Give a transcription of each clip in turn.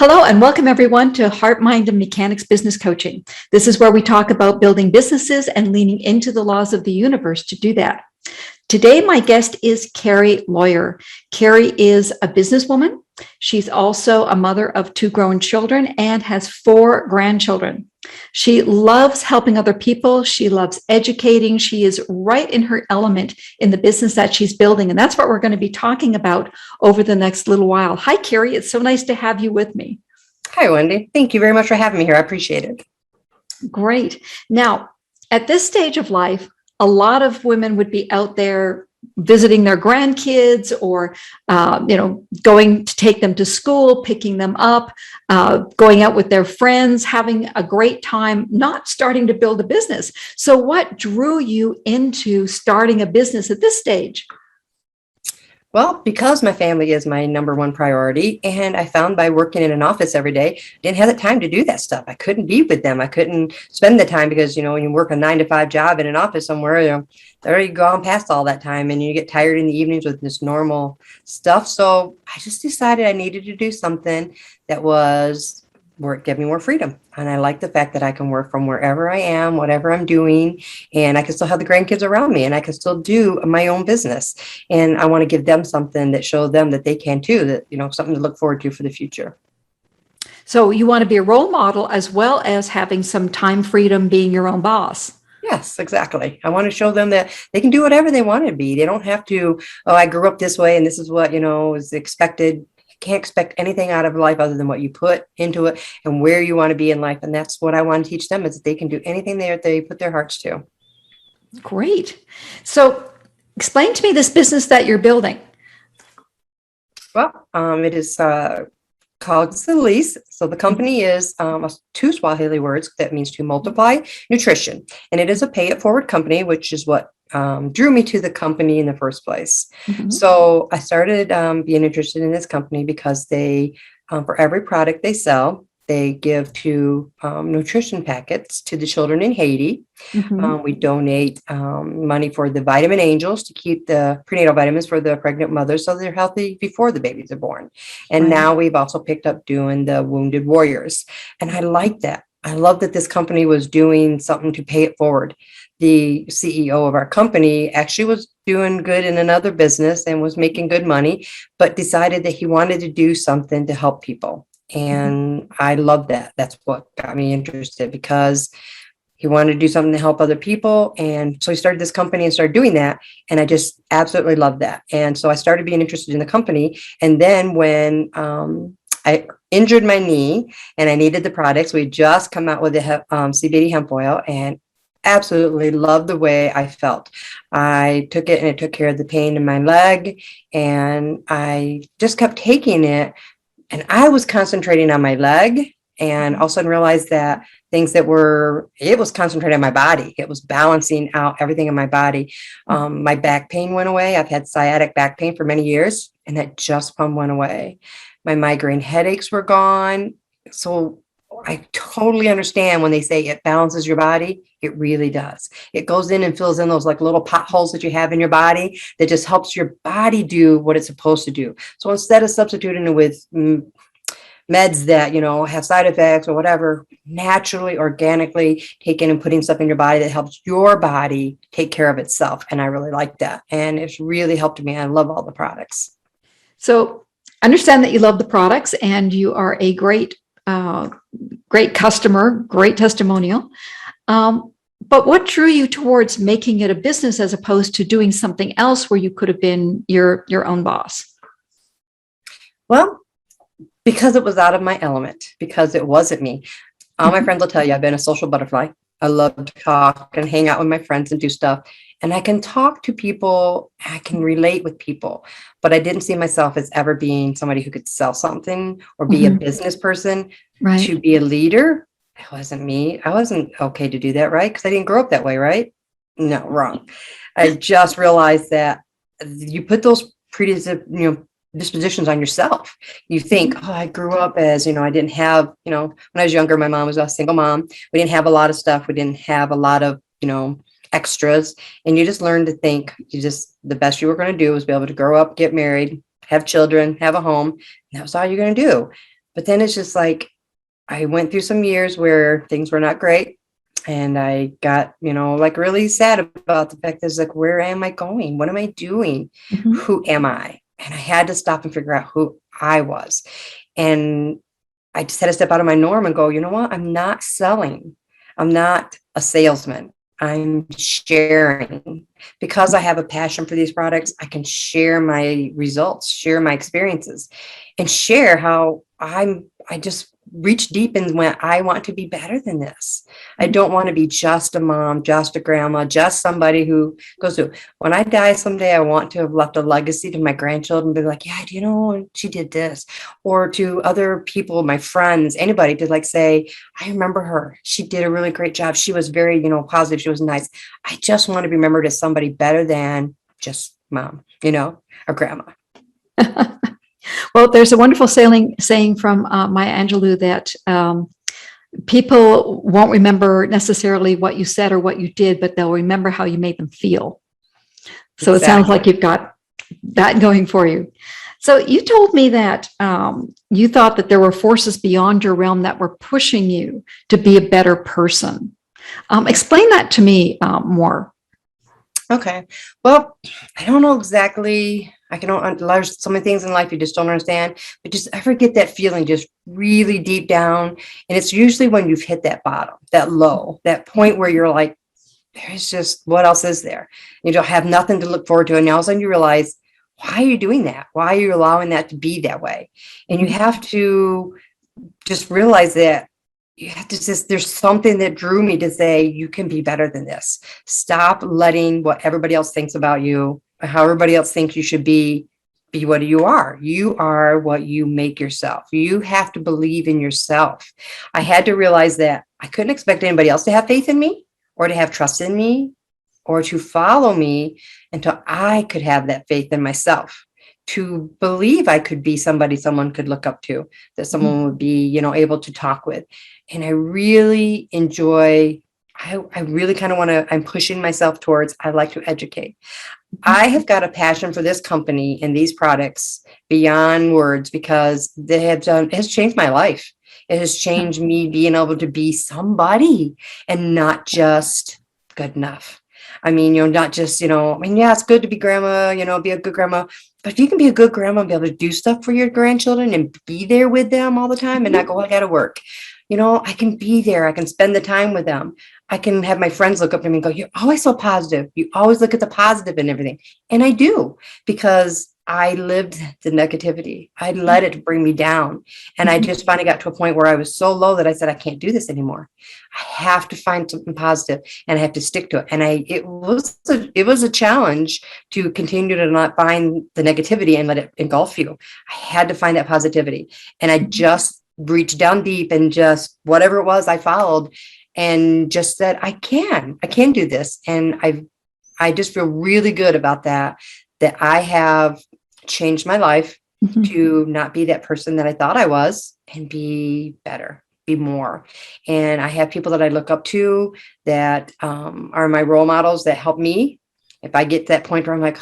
Hello and welcome everyone to Heart, Mind, and Mechanics Business Coaching. This is where we talk about building businesses and leaning into the laws of the universe to do that. Today, my guest is Carrie Loyer. Carrie is a businesswoman. She's also a mother of 2 grown children and has 4 grandchildren. She loves helping other people. She loves educating. She is right in her element in the business that she's building. And that's what we're going to be talking about over the next little while. Hi, Carrie. It's so nice to have you with me. Hi, Wendy. Thank you very much for having me here. I appreciate it. Great. Now, at this stage of life, a lot of women would be out there visiting their grandkids or, going to take them to school, picking them up, going out with their friends, having a great time, not starting to build a business. So what drew you into starting a business at this stage? Well, because my family is my number one priority, and I found by working in an office every day, I didn't have the time to do that stuff. I couldn't be with them. I couldn't spend the time because, when you work a 9-to-5 job in an office somewhere, they're already gone past all that time and you get tired in the evenings with this normal stuff. So I just decided I needed to do something that was give me more freedom. And I like the fact that I can work from wherever I am, whatever I'm doing, and I can still have the grandkids around me and I can still do my own business. And I want to give them something that shows them that they can too, that, something to look forward to for the future. So you want to be a role model as well as having some time freedom being your own boss. Yes, exactly. I want to show them that they can do whatever they want to be. They don't have to, I grew up this way and this is what, is expected. Can't expect anything out of life other than what you put into it and where you want to be in life. And that's what I want to teach them, is that they can do anything they put their hearts to. Great. So explain to me this business that you're building. Well, it is called zilis. So the company is 2 Swahili words that means to multiply nutrition. And it is a pay it forward company, which is what drew me to the company in the first place. Mm-hmm. So I started being interested in this company because they, for every product they sell, they give 2 nutrition packets to the children in Haiti. Mm-hmm. We donate money for the vitamin angels to keep the prenatal vitamins for the pregnant mothers so they're healthy before the babies are born. And now we've also picked up doing the wounded warriors. And I like that. I love that this company was doing something to pay it forward. The CEO of our company actually was doing good in another business and was making good money, but decided that he wanted to do something to help people. And I love that. That's what got me interested, because he wanted to do something to help other people. And so he started this company and started doing that. And I just absolutely loved that. And so I started being interested in the company. And then when I injured my knee and I needed the products, we just come out with the CBD hemp oil, and absolutely loved the way I felt. I took it and it took care of the pain in my leg, and I just kept taking it. And I was concentrating on my leg, and all of a sudden realized that it was concentrating on my body. It was balancing out everything in my body. My back pain went away. I've had sciatic back pain for many years, and that just went away. My migraine headaches were gone. So I totally understand when they say it balances your body. It really does. It goes in and fills in those like little potholes that you have in your body that just helps your body do what it's supposed to do. So instead of substituting it with meds that, have side effects or whatever, naturally, organically taking and putting stuff in your body that helps your body take care of itself. And I really like that. And it's really helped me. I love all the products. So understand that you love the products and you are a great customer, great testimonial. But what drew you towards making it a business as opposed to doing something else where you could have been your own boss? Well, because it was out of my element, because it wasn't me. All my friends will tell you I've been a social butterfly. I love to talk and hang out with my friends and do stuff. And I can talk to people, I can relate with people, but I didn't see myself as ever being somebody who could sell something or be a business person. Right. To be a leader. It wasn't me. I wasn't okay to do that, right? Because I didn't grow up that way, right? No, wrong. I just realized that you put those dispositions on yourself. You think, I grew up as, I didn't have, when I was younger, my mom was a single mom. We didn't have a lot of stuff. We didn't have a lot of, extras. And you just learn to think the best you were going to do was be able to grow up, get married, have children, have a home. And that was all you're going to do. But then it's just like, I went through some years where things were not great. And I got, like really sad about the fact that it's like, where am I going? What am I doing? Mhm. Who am I? And I had to stop and figure out who I was. And I just had to step out of my norm and go, you know what? I'm not selling. I'm not a salesman. I'm sharing. Because I have a passion for these products, I can share my results, share my experiences, and share how I just reach deep and went, I want to be better than this. I don't want to be just a mom, just a grandma, just somebody who goes through. When I die someday, I want to have left a legacy to my grandchildren, be like, yeah, do you know, she did this, or to other people, my friends, anybody, to like say, I remember her. She did a really great job. She was very, positive. She was nice. I just want to be remembered as somebody better than just mom, or grandma. Well, there's a wonderful saying from Maya Angelou that people won't remember necessarily what you said or what you did, but they'll remember how you made them feel. So It sounds like you've got that going for you. So you told me that you thought that there were forces beyond your realm that were pushing you to be a better person. Explain that to me more. Okay. Well, I don't know exactly. There's so many things in life you just don't understand, but just ever get that feeling just really deep down. And it's usually when you've hit that bottom, that low, that point where you're like, there's just, what else is there? You don't have nothing to look forward to. And all of a sudden you realize, why are you doing that? Why are you allowing that to be that way? And you have to just realize that you have to just, there's something that drew me to say, you can be better than this. Stop letting what everybody else thinks about you, how everybody else thinks you should be what you are. You are what you make yourself. You have to believe in yourself. I had to realize that I couldn't expect anybody else to have faith in me or to have trust in me or to follow me until I could have that faith in myself, to believe I could be somebody someone could look up to, that someone would be, able to talk with. And I really enjoy, I really kind of want to, I'm pushing myself towards, I like to educate. I have got a passion for this company and these products beyond words because it has changed my life. It has changed me being able to be somebody and not just good enough. I mean, not just, yeah, it's good to be grandma, be a good grandma. But if you can be a good grandma and be able to do stuff for your grandchildren and be there with them all the time and not go, I got to work, I can be there. I can spend the time with them. I can have my friends look up to me and go, you're always so positive. You always look at the positive in everything. And I do, because I lived the negativity. I let it bring me down. And I just finally got to a point where I was so low that I said, I can't do this anymore. I have to find something positive and I have to stick to it. And it was a challenge to continue to not find the negativity and let it engulf you. I had to find that positivity. And I just reached down deep and just whatever it was, I followed and just said, I can do this. And I just feel really good about that I have changed my life to not be that person that I thought I was and be better, be more. And I have people that I look up to that are my role models that help me. If I get to that point where I'm like,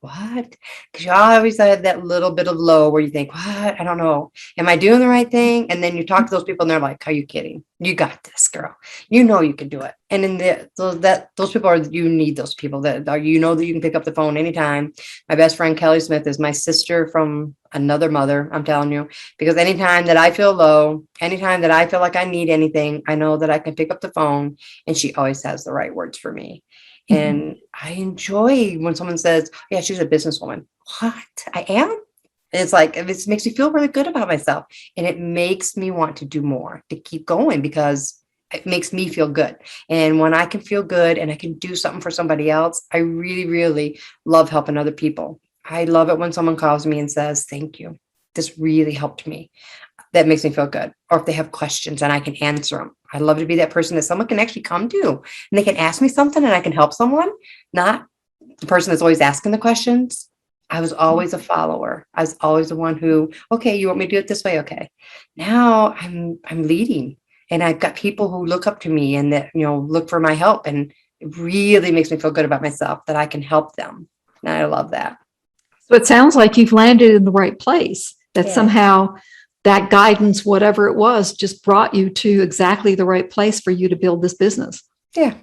what? Because you always have that little bit of low where you think, what? I don't know. Am I doing the right thing? And then you talk to those people and they're like, are you kidding? You got this, girl. You know you can do it. And in those people you need those people that are, that you can pick up the phone anytime. My best friend Kelly Smith is my sister from another mother, I'm telling you, because anytime that I feel low, anytime that I feel like I need anything, I know that I can pick up the phone and she always has the right words for me. And I enjoy when someone says, yeah, she's a businesswoman. What? I am? And it's like, it makes me feel really good about myself. And it makes me want to do more, to keep going, because it makes me feel good. And when I can feel good and I can do something for somebody else, I really, really love helping other people. I love it when someone calls me and says, thank you. This really helped me. That makes me feel good. Or if they have questions and I can answer them. I love to be that person that someone can actually come to and they can ask me something and I can help someone, not the person that's always asking the questions. I was always a follower. I was always the one who, okay, you want me to do it this way? Okay. Now I'm leading and I've got people who look up to me and that, look for my help. And it really makes me feel good about myself that I can help them. And I love that. So it sounds like you've landed in the right place, that somehow that guidance, whatever it was, just brought you to exactly the right place for you to build this business. Yeah,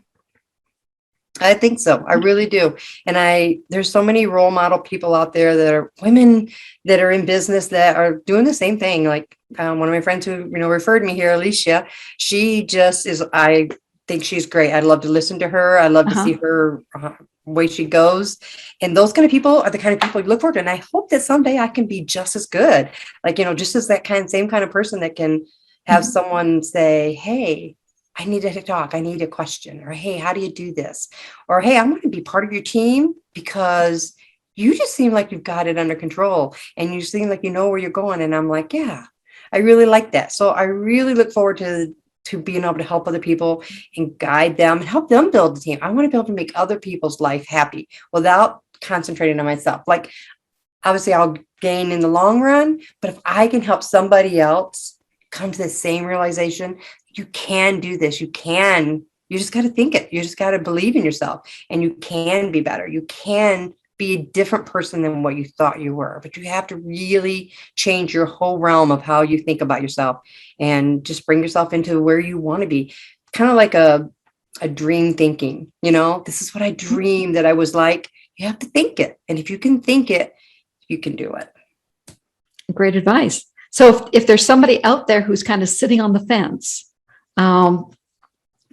I think so. I really do. And there's so many role model people out there that are women that are in business that are doing the same thing. Like one of my friends who, referred me here, Alicia, she just is, I think she's great. I'd love to listen to her. I'd love to see her way she goes. And those kind of people are the kind of people you look forward to. And I hope that someday I can be just as good. Like, just as that same kind of person that can have someone say, hey, I need to talk. I need a question. Or, hey, how do you do this? Or, hey, I'm going to be part of your team because you just seem like you've got it under control and you seem like you know where you're going. And I'm like, yeah, I really like that. So I really look forward to being able to help other people and guide them and help them build the team. I want to be able to make other people's life happy without concentrating on myself. Like, obviously I'll gain in the long run, but if I can help somebody else come to the same realization, you can do this. You just got to think it. You just got to believe in yourself and you can be better. You can be a different person than what you thought you were, but you have to really change your whole realm of how you think about yourself and just bring yourself into where you want to be. Kind of like a dream thinking, this is what I dreamed that I was like. You have to think it. And if you can think it, you can do it. Great advice. So if there's somebody out there who's kind of sitting on the fence,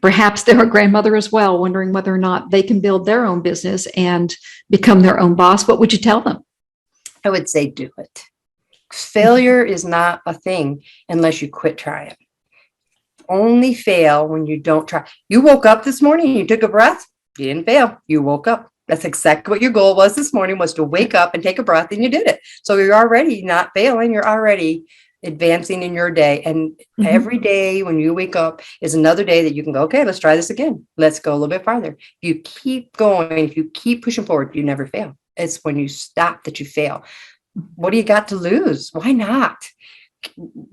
perhaps they're a grandmother as well, wondering whether or not they can build their own business and become their own boss, what would you tell them? I would say do it. Failure is not a thing unless you quit trying. Only fail when you don't try. You woke up this morning, you took a breath, you didn't fail. You woke up. That's exactly what your goal was this morning, was to wake up and take a breath, and you did it. So you're already not failing. You're already advancing in your day. And every day when you wake up is another day that you can go, okay, let's try this again. Let's go a little bit farther. If you keep going, if you keep pushing forward, you never fail. It's when you stop that you fail. What do you got to lose? Why not?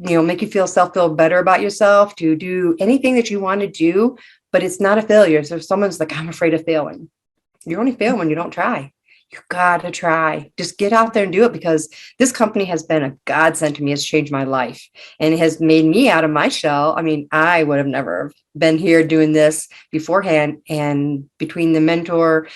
Make you feel better about yourself, to do anything that you want to do, but it's not a failure. So if someone's like, I'm afraid of failing, you only fail when you don't try. You gotta try. Just get out there and do it, because this company has been a godsend to me. It's changed my life and it has made me out of my shell. I mean, I would have never been here doing this beforehand. And between the mentor,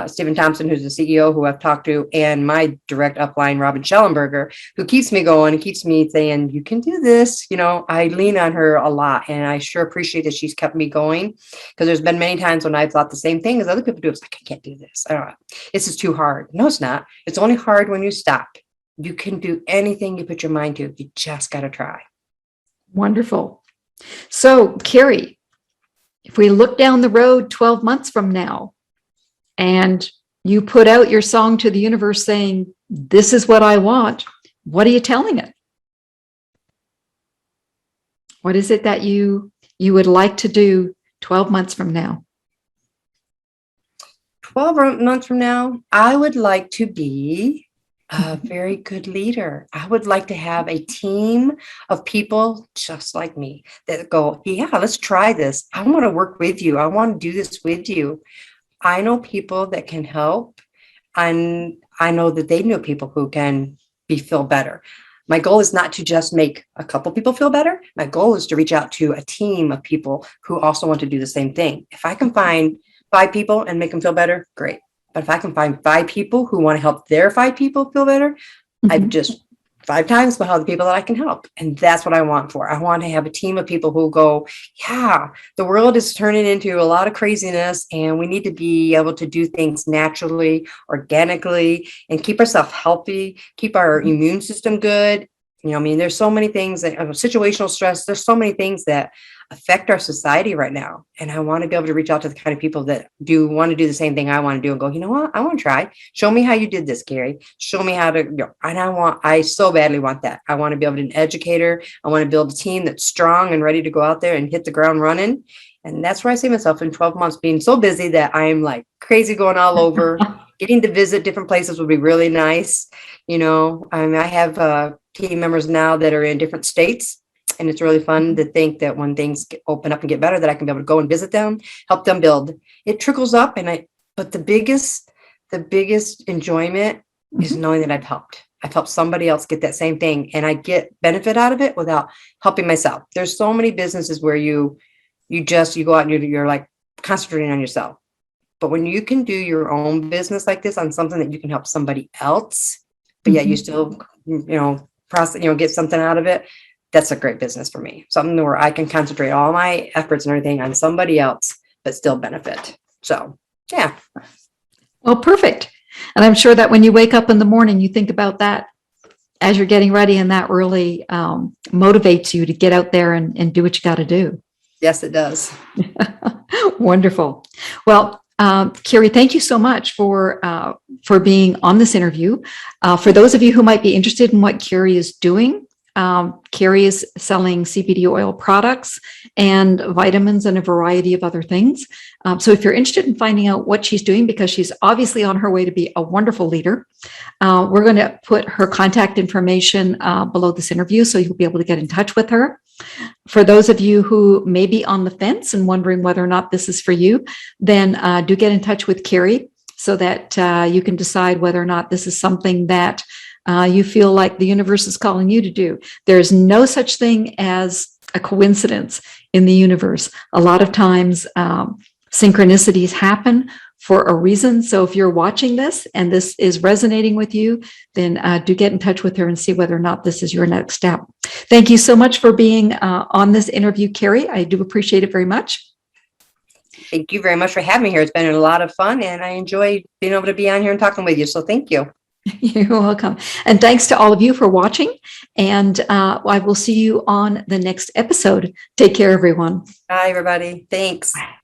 Stephen Thompson, who's the CEO, who I've talked to, and my direct upline, Robin Schellenberger, who keeps me going and keeps me saying, you can do this. I lean on her a lot, and I sure appreciate that she's kept me going, because there's been many times when I've thought the same thing as other people do. It's like, I can't do this. This is too hard. No, it's not. It's only hard when you stop. You can do anything you put your mind to. You just got to try. Wonderful. So, Carrie, if we look down the road 12 months from now and you put out your song to the universe saying, this is what I want, what are you telling it? What is it that you would like to do 12 months from now? 12 months from now, I would like to be a very good leader. I would like to have a team of people just like me that go, yeah, let's try this. I want to work with you. I want to do this with you. I know people that can help, and I know that they know people who can feel better. My goal is not to just make a couple people feel better. My goal is to reach out to a team of people who also want to do the same thing. If I can find 5 people and make them feel better, great. But if I can find 5 people who want to help their 5 people feel better, I've just 5 times the people that I can help. And that's what I want for. I want to have a team of people who go, yeah, the world is turning into a lot of craziness, and we need to be able to do things naturally, organically, and keep ourselves healthy, keep our immune system good. There's so many things that situational stress, there's so many things that affect our society right now. And I want to be able to reach out to the kind of people that do want to do the same thing I want to do and go, you know what? I want to try. Show me how you did this, Carrie. Show me how to go. And I so badly want that. I want to be able to be an educator. I want to build a team that's strong and ready to go out there and hit the ground running. And that's where I see myself in 12 months, being so busy that I'm like crazy, going all over. Getting to visit different places would be really nice. I have team members now that are in different states. And it's really fun to think that when things open up and get better, that I can be able to go and visit them, help them build. It trickles up, but the biggest enjoyment is knowing that I've helped. I've helped somebody else get that same thing, and I get benefit out of it without helping myself. There's so many businesses where you go out and you're like concentrating on yourself. But when you can do your own business like this on something that you can help somebody else, but yet you still, process, get something out of it, that's a great business for me. Something where I can concentrate all my efforts and everything on somebody else, but still benefit. So, yeah. Well, perfect. And I'm sure that when you wake up in the morning, you think about that as you're getting ready, and that really motivates you to get out there and do what you got to do. Yes, it does. Wonderful. Well, Carrie, thank you so much for being on this interview. For those of you who might be interested in what Carrie is doing, Carrie is selling CBD oil products and vitamins and a variety of other things. So if you're interested in finding out what she's doing, because she's obviously on her way to be a wonderful leader, we're going to put her contact information below this interview, so you'll be able to get in touch with her. For those of you who may be on the fence and wondering whether or not this is for you, then do get in touch with Carrie so that you can decide whether or not this is something that you feel like the universe is calling you to do. There's no such thing as a coincidence in the universe. A lot of times, synchronicities happen for a reason. So if you're watching this and this is resonating with you, then do get in touch with her and see whether or not this is your next step. Thank you so much for being on this interview, Carrie. I do appreciate it very much. Thank you very much for having me here. It's been a lot of fun, and I enjoy being able to be on here and talking with you. So thank you. You're welcome. And thanks to all of you for watching. And I will see you on the next episode. Take care, everyone. Bye, everybody. Thanks. Bye.